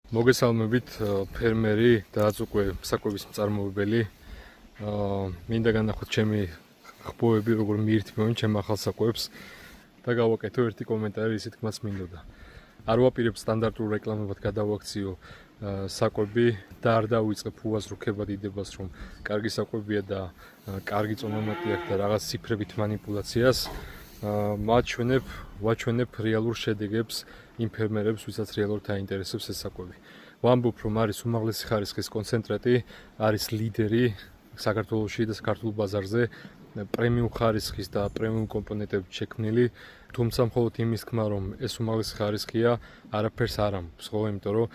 მოგესალმებით ფერმერი და უკვე საკვების მწარმოებელი. მინდა განახოთ ჩემი ხბოები როგორ მიირთმევენ ჩემ ახალ საკვებს და გავაკეთო ერთი კომენტარი ისე თქმაც მინდოდა. არ ვაპირებ სტანდარტულ რეკლამებად გადავაქციო საკვები და არ დავიწყებ უაზრუქება დიდებას რომ კარგი საკვებია და კარგი წონამატი აქვს და რაღაც ციფრებით манипуляციას. ვაჩვენებ რეალურ შედეგებს იმ ფერმერებს, ვისაც რეალურად აინტერესებს ეს საკვები. ვამბობ, რომ არის უმაღლესი ხარისხის კონცენტრატი, არის ლიდერი საქართველოში და საქართველოს ბაზარზე პრემიუმ ხარისხის და პრემიუმ კომპონენტებით შექმნილი, თუმცა მხოლოდ იმის თქმა, რომ ეს უმაღლესი ხარისხია, არაფერს არ ამბობს, ხო, იმიტომ რომ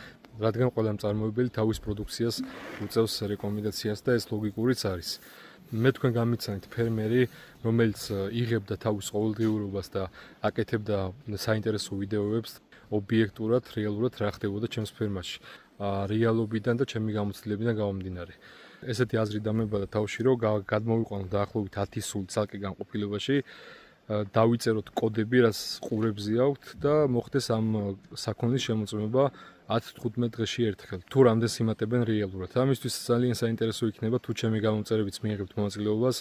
რადგან ყველა მწარმოებელი თავის პროდუქციას უწევს რეკომენდაციას და ეს ლოგიკურიც არის. მე თქვენ გამიცანით ფერმერი, რომელიც იღებდა თავის ყოველდღიურობას და აკეთებდა საინტერესო ვიდეოებს ობიექტურად, რეალურად რა ხდებოდა ჩემს ფერმაში. რეალობიდან და ჩემი გამოცდილებიდან გამომდინარე. ესეთი აზრი დამებადა თავში, რომ გადმოვიყვანოთ დაახლოებით 10 სული ცალკე განყოფილებაში, დავიწეროთ კოდები, რაც ყურებზე აქვთ და მოხდეს ამ საქონლის შემოწმება 10-15 დღეში ერთხელ. თუ რამდენს იმატებენ რეალურად. ამისთვის ძალიან საინტერესო იქნება, თუ ჩემი გამომწერებიც მიიღებთ მონაწილეობას,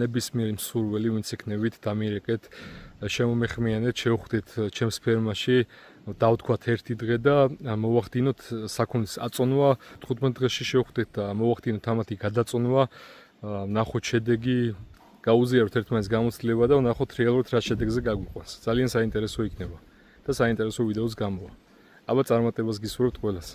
ნებისმიერი მსურველი, ვინც იქნებით, დამირეკეთ, შემომეხმიანეთ, შევხვდეთ ჩემს ფერმაში, დავთქვათ ერთი დღე და მოვახდინოთ საქონლის აწონვა, 15 დღეში შევხვდეთ და მოვახდინოთ ამათი გადაწონვა, ნახოთ შედეგი, გაუზიაროთ ერთმანეთს გამოცდილება და ვნახოთ რეალურად რა შედეგზე გაგვიყვანს. ძალიან საინტერესო იქნება და საინტერესო ვიდეოს გამოვა. აბა წარმატებას გისურვებთ ყველას.